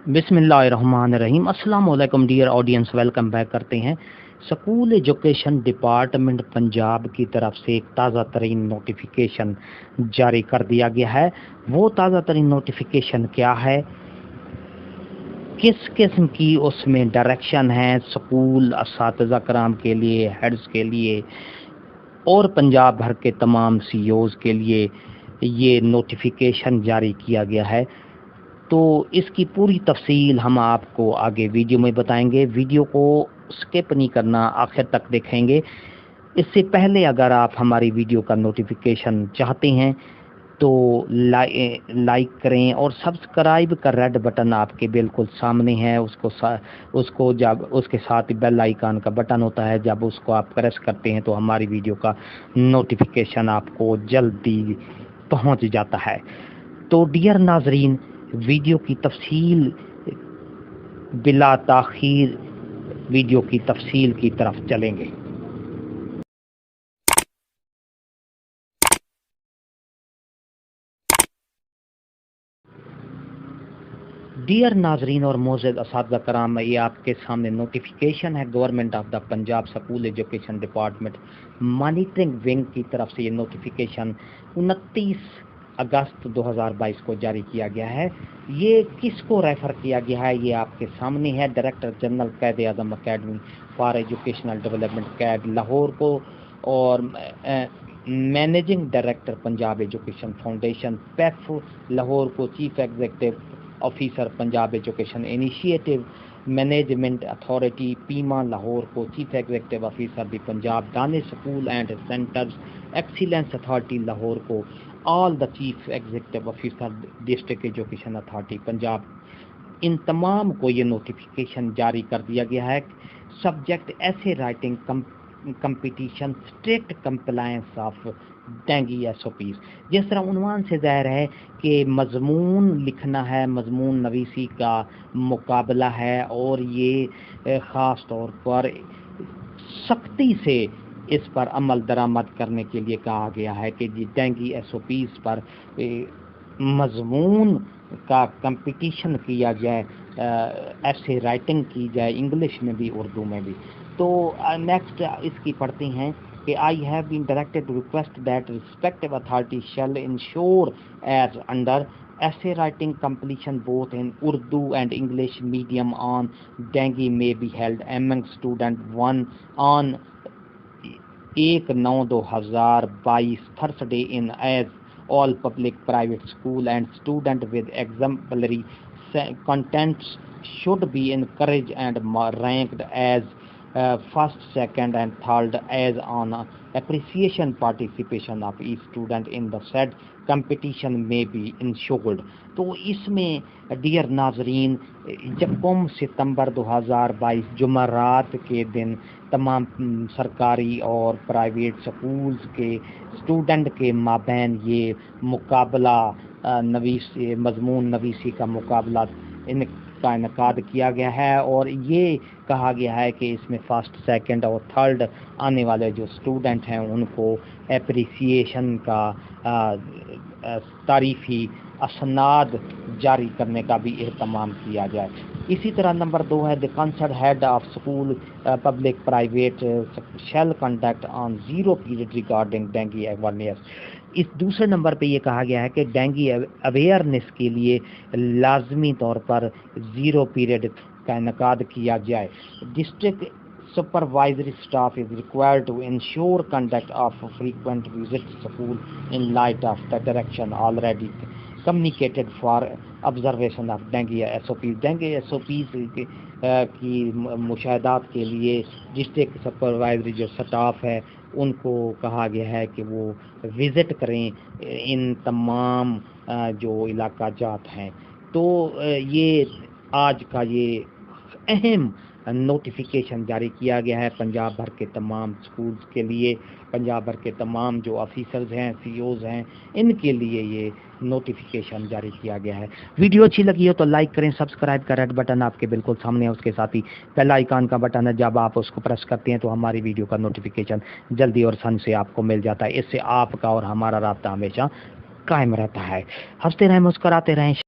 बिस्मिल्लाहिर्रहमानिर्रहीम। अस्सलाम वालेकुम डियर ऑडियंस, वेलकम बैक करते हैं। स्कूल एजुकेशन डिपार्टमेंट पंजाब की तरफ से एक ताज़ा तरीन नोटिफिकेशन जारी कर दिया गया है। वो ताज़ा तरीन नोटिफिकेशन क्या है, किस किस्म की उसमें डायरेक्शन है स्कूल असातिज़ा कराम के लिए, हेड्स के लिए और पंजाब भर के तमाम सीईओज़ के लिए ये नोटिफिकेशन जारी किया गया है। तो इसकी पूरी तफसील हम आपको आगे वीडियो में बताएंगे। वीडियो को स्किप नहीं करना, आखिर तक देखेंगे। इससे पहले अगर आप हमारी वीडियो का नोटिफिकेशन चाहते हैं तो लाइक करें और सब्सक्राइब का रेड बटन आपके बिल्कुल सामने है, उसको जब उसके साथ बेल आइकन का बटन होता है, जब उसको आप प्रेस करते हैं तो हमारी वीडियो का नोटिफिकेशन आपको जल्दी पहुंच जाता है। तो डियर नाजरीन, वीडियो की तफसील बिला ताखीर वीडियो की तफसील की तरफ चलेंगे। डियर नाजरीन और मोअज़्ज़ज़ असातिज़ा कराम, ये आपके सामने नोटिफिकेशन है government of the Punjab school education department monitoring wing की तरफ से। ये नोटिफिकेशन 29 अगस्त 2022 को जारी किया गया है। ये किसको रेफ़र किया गया है, ये आपके सामने है। Director general Quaid Azam Academy for Educational Development QAED Lahore को और managing director Punjab Education Foundation PEF Lahore को, chief executive officer Punjab Education Initiative Management Authority PEIMA Lahore को, chief executive officer the Punjab Daanish School and Centres Excellence Authority Lahore को, all the chief executive officer District Education Authority Punjab, इन तमाम को ये notification जारी कर दिया गया है। सब्जेक्ट ऐसे writing competition strict compliance of dinghy SOPs. जिस तरह उन्वान से ज़ाहिर है कि मजमून लिखना है, मजमून नवीसी का मुकाबला है और ये ख़ास तौर पर सख्ती से इस पर अमल दरामद करने के लिए कहा गया है कि डेंगी एसओपीज पर मजमून का कंपटीशन किया जाए, ऐसे राइटिंग की जाए, इंग्लिश में भी उर्दू में भी। तो नेक्स्ट इसकी पढ़ते हैं कि I have been directed to request that respective authority shall ensure as under essay writing competition both in Urdu and English medium on dengue may be held among student one on 1/9/2022 Thursday in as all public private school and student with exemplary contents should be encouraged and ranked as first, second and third as on appreciation participation of each student in the said competition may be ensured। तो इसमें dear नाजरीन, जब सितंबर 2022 जुमेरात के दिन तमाम सरकारी और private schools के स्टूडेंट के माबैन ये मुकाबला नवीसी मजमून नवीसी का मुकाबला का इनकाद किया गया है और ये कहा गया है कि इसमें फर्स्ट, सेकंड और थर्ड आने वाले जो स्टूडेंट हैं उनको एप्रिसिएशन का तारीफ़ी असनाद जारी करने का भी एहतमाम किया जाए। इसी तरह नंबर 2 है the concern head of school public private shall conduct on 0 period regarding dengue awareness. इस दूसरे नंबर पे ये कहा गया है कि डेंगी अवेयरनेस के लिए लाजमी तौर पर 0 पीरियड का इनकाद किया जाए। District supervisory staff is required to ensure conduct of frequent visits to school in light of the direction already communicated for observation of dengue SOPs। dengue SOPs की मुशाहदात के लिए डिस्ट्रिक्ट सुपरवाइजरी जो स्टाफ है उनको कहा गया है कि वो विज़िट करें इन तमाम जो इलाका जात हैं। तो ये आज का ये अहम नोटिफिकेशन जारी किया गया है पंजाब भर के तमाम स्कूल्स के लिए, पंजाब भर के तमाम जो ऑफिसर्स हैं, सीईओज़ हैं, इनके लिए ये नोटिफिकेशन जारी किया गया है। वीडियो अच्छी लगी हो तो लाइक करें, सब्सक्राइब का रेड बटन आपके बिल्कुल सामने है, उसके साथ ही बेल आइकन का बटन है, जब आप उसको प्रेस करते हैं तो हमारी वीडियो का नोटिफिकेशन जल्दी और सन से आपको मिल जाता है। इससे आपका और हमारा राब्ता हमेशा कायम रहता है। हंसते रहें, मुस्कराते रहें।